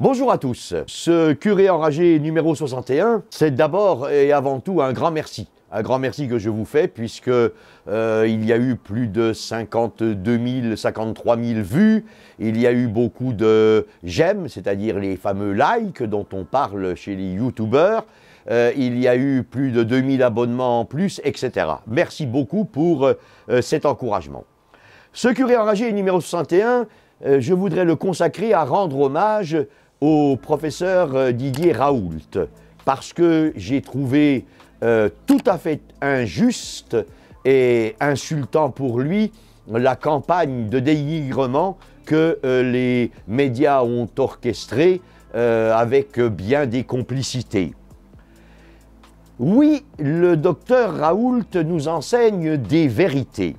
Bonjour à tous. Ce curé enragé numéro 61, c'est d'abord et avant tout un grand merci. Un grand merci que je vous fais puisque il y a eu plus de 52 000, 53 000 vues. Il y a eu beaucoup de j'aime, c'est-à-dire les fameux likes dont on parle chez les youtubeurs. Il y a eu plus de 2000 abonnements en plus, etc. Merci beaucoup pour cet encouragement. Ce curé enragé numéro 61, je voudrais le consacrer à rendre hommage au professeur Didier Raoult, parce que j'ai trouvé tout à fait injuste et insultant pour lui la campagne de dénigrement que les médias ont orchestrée avec bien des complicités. Oui, le docteur Raoult nous enseigne des vérités,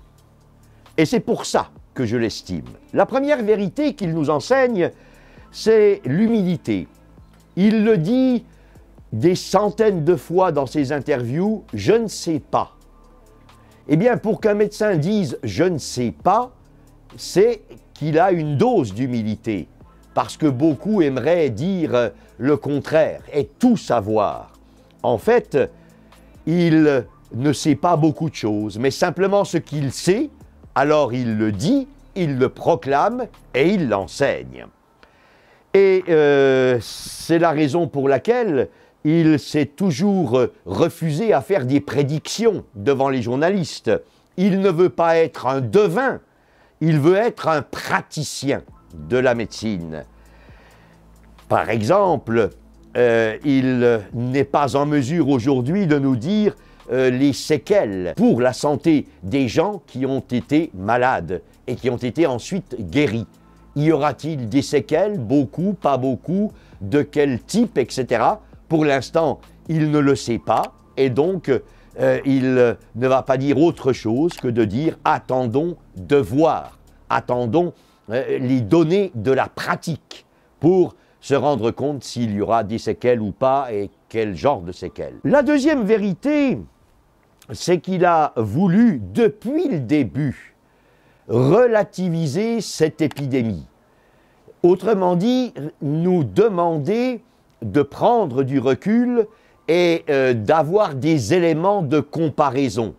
et c'est pour ça que je l'estime. La première vérité qu'il nous enseigne, c'est l'humilité. Il le dit des centaines de fois dans ses interviews, « je ne sais pas ». Eh bien, pour qu'un médecin dise « je ne sais pas », c'est qu'il a une dose d'humilité, parce que beaucoup aimeraient dire le contraire et tout savoir. En fait, il ne sait pas beaucoup de choses, mais simplement ce qu'il sait, alors il le dit, il le proclame et il l'enseigne. Et c'est la raison pour laquelle il s'est toujours refusé à faire des prédictions devant les journalistes. Il ne veut pas être un devin, il veut être un praticien de la médecine. Par exemple, il n'est pas en mesure aujourd'hui de nous dire les séquelles pour la santé des gens qui ont été malades et qui ont été ensuite guéris. Y aura-t-il des séquelles? Beaucoup, pas beaucoup? De quel type, etc. Pour l'instant, il ne le sait pas et donc il ne va pas dire autre chose que de dire « attendons de voir ». Attendons les données de la pratique pour se rendre compte s'il y aura des séquelles ou pas et quel genre de séquelles. La deuxième vérité, c'est qu'il a voulu, depuis le début, relativiser cette épidémie. Autrement dit, nous demander de prendre du recul et d'avoir des éléments de comparaison.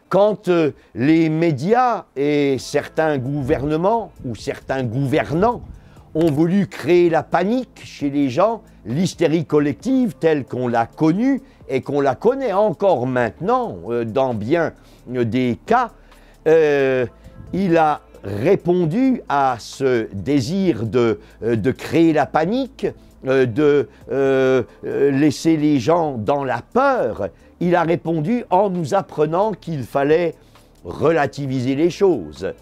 Quand les médias et certains gouvernements ou certains gouvernants ont voulu créer la panique chez les gens, l'hystérie collective telle qu'on l'a connue et qu'on la connaît encore maintenant dans bien des cas, il a répondu à ce désir de créer la panique, de laisser les gens dans la peur. Il a répondu en nous apprenant qu'il fallait relativiser les choses.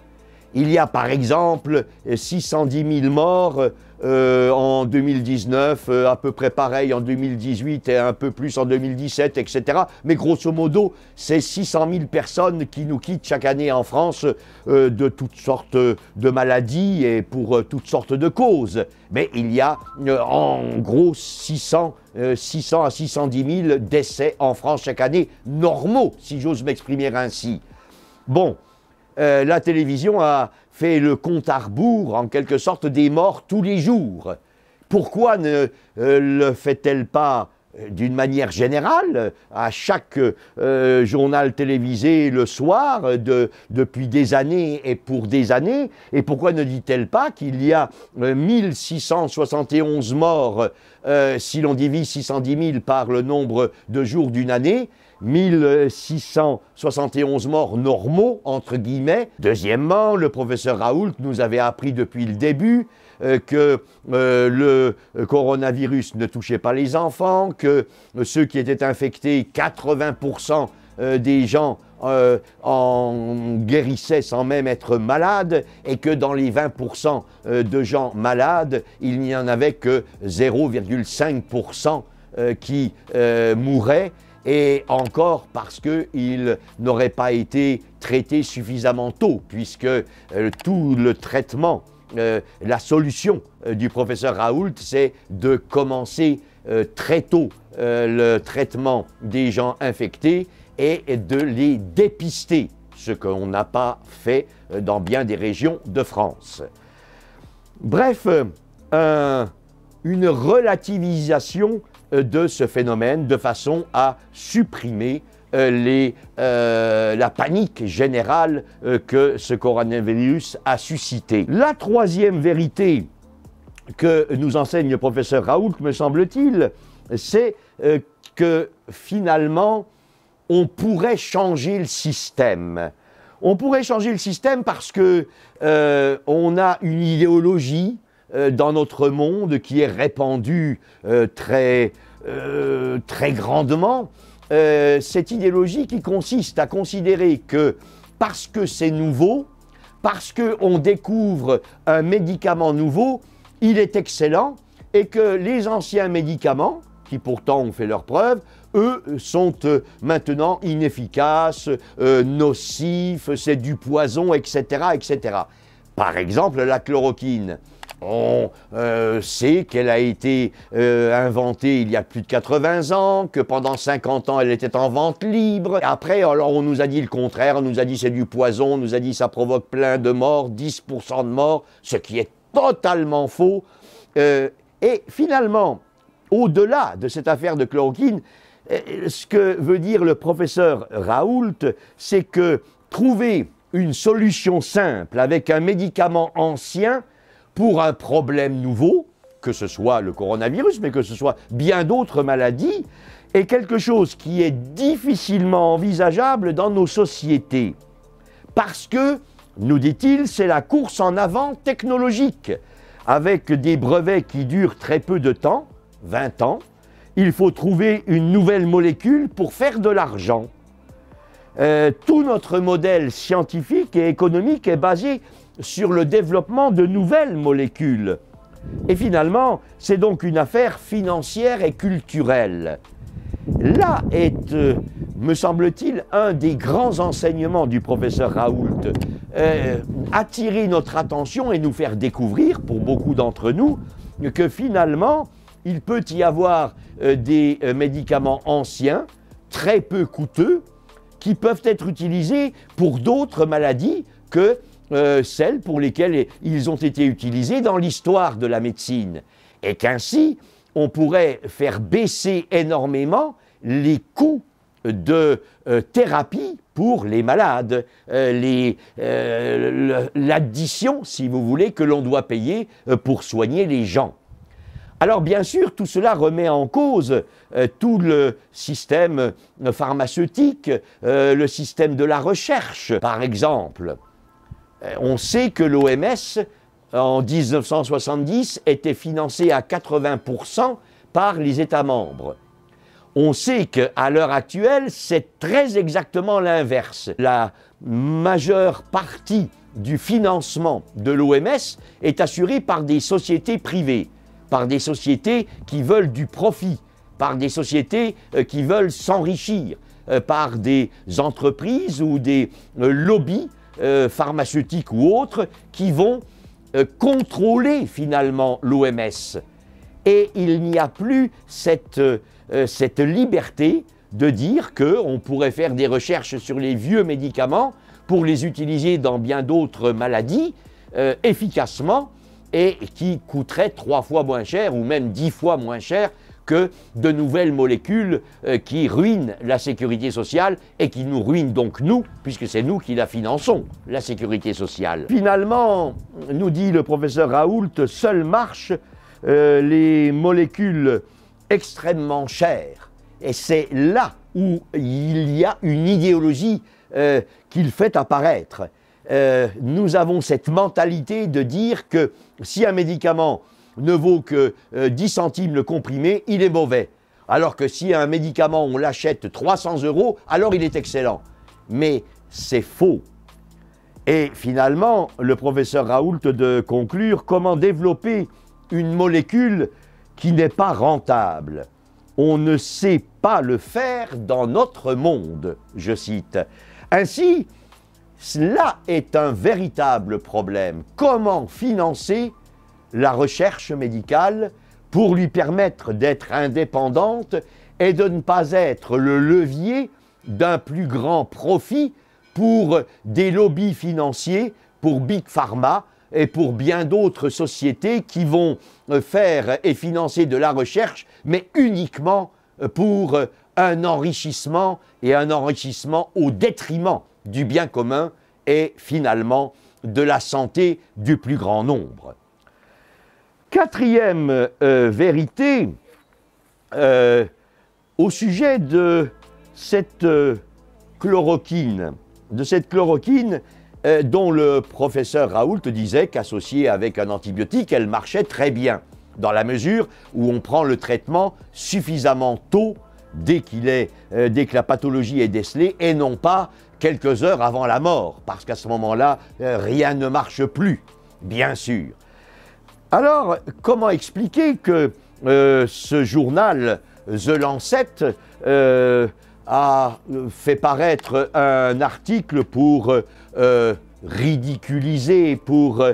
Il y a par exemple 610 000 morts en 2019, à peu près pareil en 2018 et un peu plus en 2017, etc. Mais grosso modo, c'est 600 000 personnes qui nous quittent chaque année en France de toutes sortes de maladies et pour toutes sortes de causes. Mais il y a en gros 600 à 610 000 décès en France chaque année, normaux, si j'ose m'exprimer ainsi. Bon. La télévision a fait le compte à rebours, en quelque sorte, des morts tous les jours. Pourquoi ne le fait-elle pas d'une manière générale, à chaque journal télévisé le soir, depuis des années et pour des années? Et pourquoi ne dit-elle pas qu'il y a 1671 morts, si l'on divise 610 000 par le nombre de jours d'une année, 1671 morts normaux, entre guillemets. Deuxièmement, le professeur Raoult nous avait appris depuis le début que le coronavirus ne touchait pas les enfants, que ceux qui étaient infectés, 80% des gens en guérissaient sans même être malades, et que dans les 20% de gens malades, il n'y en avait que 0,5% qui mouraient. Et encore parce qu'ils n'auraient pas été traités suffisamment tôt, puisque tout le traitement, la solution du professeur Raoult, c'est de commencer très tôt le traitement des gens infectés et de les dépister, ce qu'on n'a pas fait dans bien des régions de France. Bref, un une relativisation de ce phénomène de façon à supprimer la panique générale que ce coronavirus a suscité. La troisième vérité que nous enseigne le professeur Raoult, me semble-t-il, c'est que finalement, on pourrait changer le système. On pourrait changer le système parce que on a une idéologie dans notre monde qui est répandue très grandement. Cette idéologie qui consiste à considérer que parce que c'est nouveau, parce qu'on découvre un médicament nouveau, il est excellent et que les anciens médicaments, qui pourtant ont fait leurs preuves, eux sont maintenant inefficaces, nocifs, c'est du poison, etc., etc. Par exemple, la chloroquine. On sait qu'elle a été inventée il y a plus de 80 ans, que pendant 50 ans elle était en vente libre. Après, alors on nous a dit le contraire, on nous a dit c'est du poison, on nous a dit ça provoque plein de morts, 10% de morts, ce qui est totalement faux. Et finalement, au-delà de cette affaire de chloroquine, ce que veut dire le professeur Raoult, c'est que trouver une solution simple avec un médicament ancien pour un problème nouveau, que ce soit le coronavirus, mais que ce soit bien d'autres maladies, est quelque chose qui est difficilement envisageable dans nos sociétés. Parce que, nous dit-il, c'est la course en avant technologique. Avec des brevets qui durent très peu de temps, 20 ans, il faut trouver une nouvelle molécule pour faire de l'argent. Tout notre modèle scientifique et économique est basé sur le développement de nouvelles molécules. Et finalement, c'est donc une affaire financière et culturelle. Là est, me semble-t-il, un des grands enseignements du professeur Raoult. Attirer notre attention et nous faire découvrir, pour beaucoup d'entre nous, que finalement, il peut y avoir des médicaments anciens, très peu coûteux, qui peuvent être utilisés pour d'autres maladies que celles pour lesquelles ils ont été utilisés dans l'histoire de la médecine. Et qu'ainsi, on pourrait faire baisser énormément les coûts de thérapie pour les malades, l'addition, si vous voulez, que l'on doit payer pour soigner les gens. Alors bien sûr, tout cela remet en cause tout le système pharmaceutique, le système de la recherche. Par exemple, on sait que l'OMS, en 1970, était financée à 80% par les États membres. On sait qu'à l'heure actuelle, c'est très exactement l'inverse. La majeure partie du financement de l'OMS est assurée par des sociétés privées, par des sociétés qui veulent du profit, par des sociétés qui veulent s'enrichir, par des entreprises ou des lobbies pharmaceutiques ou autres qui vont contrôler finalement l'OMS. Et il n'y a plus cette liberté de dire qu'on pourrait faire des recherches sur les vieux médicaments pour les utiliser dans bien d'autres maladies efficacement et qui coûteraient 3 fois moins cher ou même 10 fois moins cher que de nouvelles molécules qui ruinent la sécurité sociale et qui nous ruinent donc nous, puisque c'est nous qui la finançons, la sécurité sociale. Finalement, nous dit le professeur Raoult, seules marchent les molécules extrêmement chères. Et c'est là où il y a une idéologie qu'il fait apparaître. Nous avons cette mentalité de dire que si un médicament ne vaut que 10 centimes le comprimé, il est mauvais. Alors que si un médicament, on l'achète 300 €, alors il est excellent. Mais c'est faux. Et finalement, le professeur Raoult de conclure comment développer une molécule qui n'est pas rentable. On ne sait pas le faire dans notre monde, je cite. Ainsi, cela est un véritable problème. Comment financer la recherche médicale pour lui permettre d'être indépendante et de ne pas être le levier d'un plus grand profit pour des lobbies financiers, pour Big Pharma, et pour bien d'autres sociétés qui vont faire et financer de la recherche, mais uniquement pour un enrichissement, et un enrichissement au détriment du bien commun et finalement de la santé du plus grand nombre. Quatrième vérité, au sujet de cette chloroquine, dont le professeur Raoult disait qu'associée avec un antibiotique, elle marchait très bien, dans la mesure où on prend le traitement suffisamment tôt, dès que la pathologie est décelée, et non pas quelques heures avant la mort, parce qu'à ce moment-là, rien ne marche plus, bien sûr. Alors, comment expliquer que ce journal, The Lancet, a fait paraître un article pour ridiculiser, pour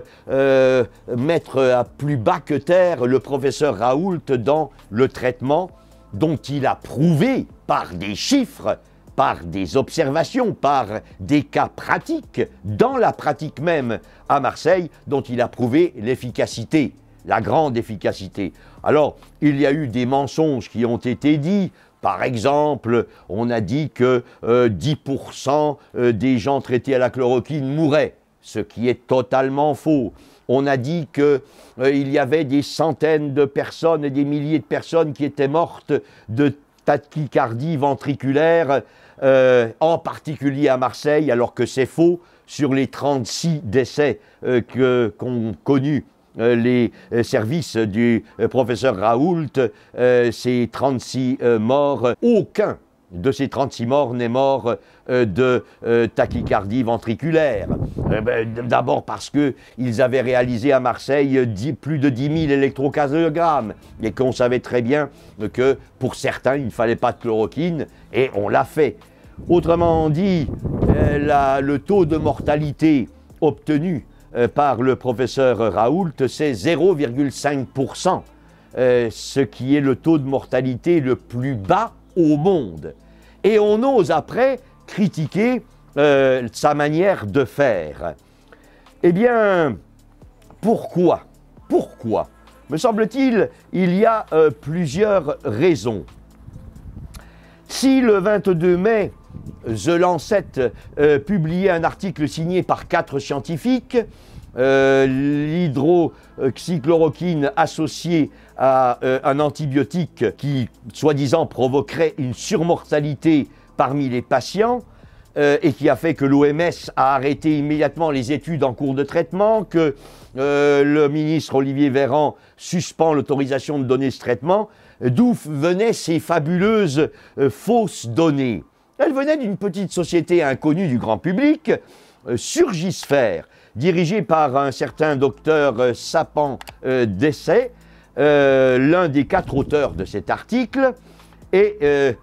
mettre à plus bas que terre le professeur Raoult dans le traitement dont il a prouvé par des chiffres, par des observations, par des cas pratiques, dans la pratique même à Marseille, dont il a prouvé l'efficacité, la grande efficacité. Alors, il y a eu des mensonges qui ont été dits. Par exemple, on a dit que 10% des gens traités à la chloroquine mouraient, ce qui est totalement faux. On a dit qu'il y avait des centaines de personnes et des milliers de personnes qui étaient mortes de tachycardie ventriculaire, en particulier à Marseille, alors que c'est faux. Sur les 36 décès qu'ont connus les services du professeur Raoult, ces 36 morts, aucun de ces 36 morts n'est mort de tachycardie ventriculaire. D'abord parce qu'ils avaient réalisé à Marseille plus de 10 000 électrocardiogrammes et qu'on savait très bien que pour certains, il ne fallait pas de chloroquine et on l'a fait. Autrement dit, le taux de mortalité obtenu par le professeur Raoult, c'est 0,5%, ce qui est le taux de mortalité le plus bas au monde. Et on ose après critiquer sa manière de faire. Eh bien, pourquoi? Pourquoi? Me semble-t-il, il y a plusieurs raisons. Si le 22 mai, The Lancet publiait un article signé par 4 scientifiques, l'hydroxychloroquine associée à un antibiotique qui, soi-disant, provoquerait une surmortalité parmi les patients, et qui a fait que l'OMS a arrêté immédiatement les études en cours de traitement, que le ministre Olivier Véran suspend l'autorisation de donner ce traitement. D'où venaient ces fabuleuses fausses données? Elles venaient d'une petite société inconnue du grand public, Surgisphère, dirigée par un certain docteur Sapin Dessay, l'un des 4 auteurs de cet article, et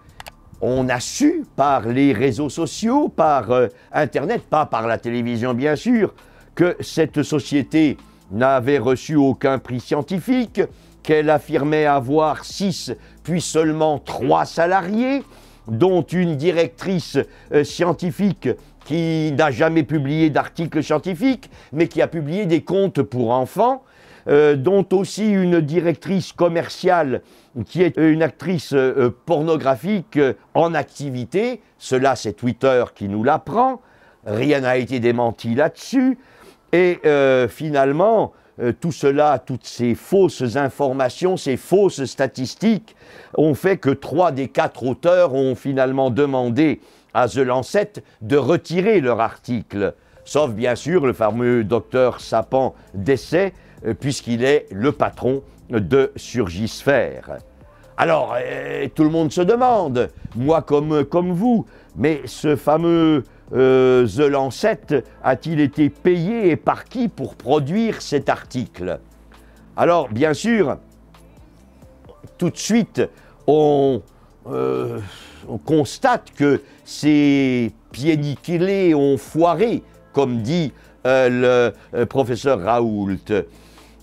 on a su par les réseaux sociaux, par Internet, pas par la télévision bien sûr, que cette société n'avait reçu aucun prix scientifique, qu'elle affirmait avoir 6 puis seulement 3 salariés, dont une directrice scientifique qui n'a jamais publié d'articles scientifiques, mais qui a publié des contes pour enfants, dont aussi une directrice commerciale qui est une actrice pornographique en activité. Cela, c'est Twitter qui nous l'apprend. Rien n'a été démenti là-dessus. Et finalement, tout cela, toutes ces fausses informations, ces fausses statistiques ont fait que 3 des 4 auteurs ont finalement demandé à The Lancet de retirer leur article. Sauf bien sûr le fameux docteur Sapin Dessay, puisqu'il est le patron de Surgisphère. Alors, tout le monde se demande, moi comme vous, mais ce fameux The Lancet a-t-il été payé et par qui pour produire cet article? Alors, bien sûr, tout de suite, on constate que ces pieds nickelés ont foiré, comme dit le professeur Raoult.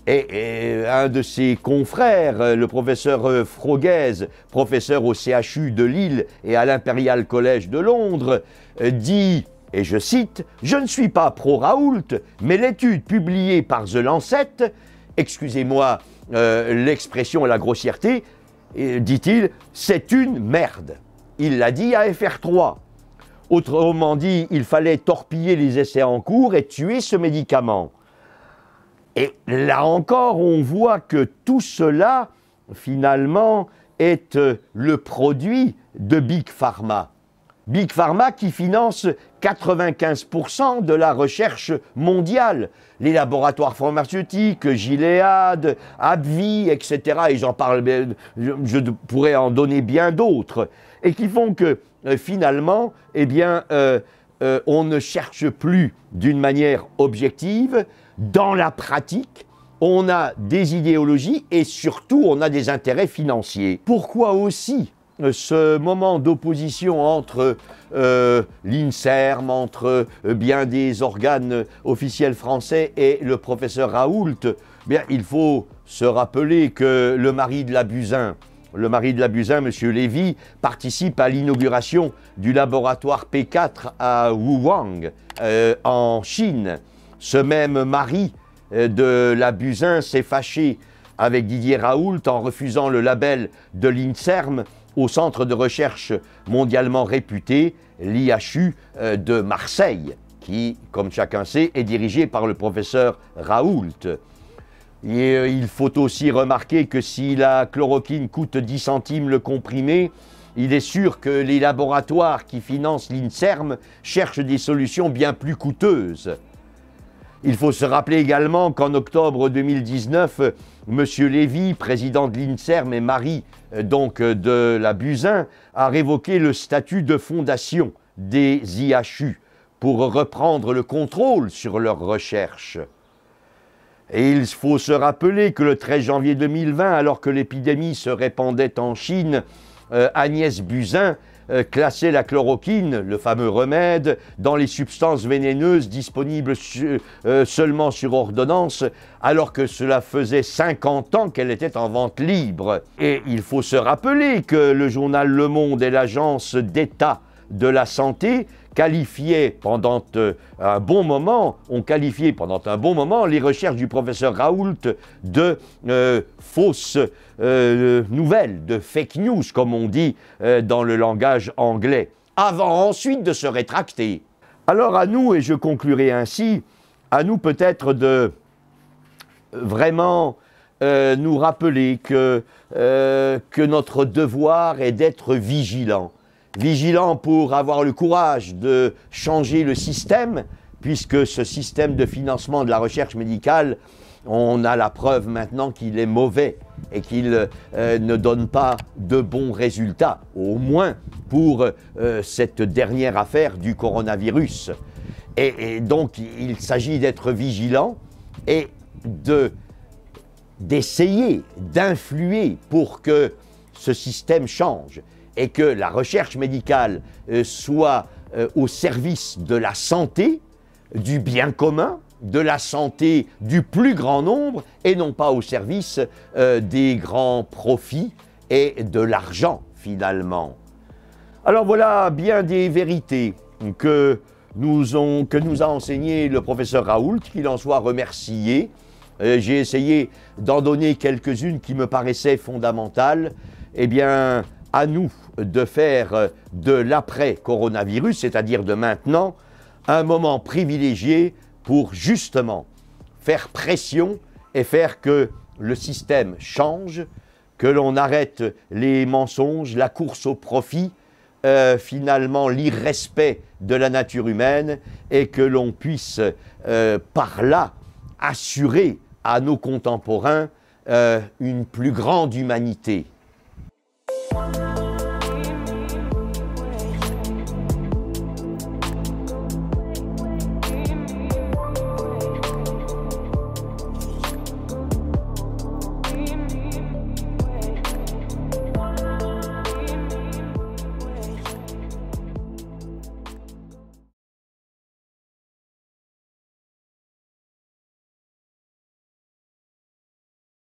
Et un de ses confrères, le professeur Froguez, professeur au CHU de Lille et à l'Imperial College de Londres, dit et je cite, « Je ne suis pas pro-Raoult, mais l'étude publiée par The Lancet, excusez-moi l'expression et la grossièreté, dit-il, c'est une merde. » Il l'a dit à FR3. Autrement dit, il fallait torpiller les essais en cours et tuer ce médicament. Et là encore, on voit que tout cela, finalement, est le produit de Big Pharma. Big Pharma qui finance 95% de la recherche mondiale. Les laboratoires pharmaceutiques, Gilead, AbbVie, etc. Et j'en parle, je pourrais en donner bien d'autres. Et qui font que, finalement, eh bien, on ne cherche plus d'une manière objective. Dans la pratique, on a des idéologies et surtout, on a des intérêts financiers. Pourquoi aussi ce moment d'opposition entre l'INSERM, entre bien des organes officiels français et le professeur Raoult? Bien, il faut se rappeler que le mari de la Buzyn, M. Lévy, participe à l'inauguration du laboratoire P4 à Wuhan, en Chine. Ce même mari de la Buzyn s'est fâché avec Didier Raoult en refusant le label de l'INSERM au centre de recherche mondialement réputé, l'IHU de Marseille, qui, comme chacun sait, est dirigé par le professeur Raoult. Et il faut aussi remarquer que si la chloroquine coûte 10 centimes le comprimé, il est sûr que les laboratoires qui financent l'INSERM cherchent des solutions bien plus coûteuses. Il faut se rappeler également qu'en octobre 2019, M. Lévy, président de l'INSERM et mari donc de la Buzyn, a révoqué le statut de fondation des IHU pour reprendre le contrôle sur leurs recherches. Et il faut se rappeler que le 13 janvier 2020, alors que l'épidémie se répandait en Chine, Agnès Buzyn classait la chloroquine, le fameux remède, dans les substances vénéneuses disponibles seulement sur ordonnance, alors que cela faisait 50 ans qu'elle était en vente libre. Et il faut se rappeler que le journal Le Monde et l'Agence d'État de la Santé qualifiaient pendant un bon moment, les recherches du professeur Raoult de fausses nouvelles, de fake news, comme on dit dans le langage anglais, avant ensuite de se rétracter. Alors à nous, et je conclurai ainsi, à nous peut-être de vraiment nous rappeler que notre devoir est d'être vigilant. Vigilant pour avoir le courage de changer le système, puisque ce système de financement de la recherche médicale, on a la preuve maintenant qu'il est mauvais et qu'il ne donne pas de bons résultats, au moins pour cette dernière affaire du coronavirus. Et donc, il s'agit d'être vigilant et d'essayer d'influer pour que ce système change et que la recherche médicale soit au service de la santé, du bien commun, de la santé du plus grand nombre, et non pas au service des grands profits et de l'argent, finalement. Alors voilà bien des vérités que nous a enseigné le professeur Raoult, qu'il en soit remercié. J'ai essayé d'en donner quelques-unes qui me paraissaient fondamentales. Eh bien, à nous de faire de l'après-coronavirus, c'est-à-dire de maintenant, un moment privilégié pour justement faire pression et faire que le système change, que l'on arrête les mensonges, la course au profit, finalement l'irrespect de la nature humaine, et que l'on puisse par là assurer à nos contemporains une plus grande humanité.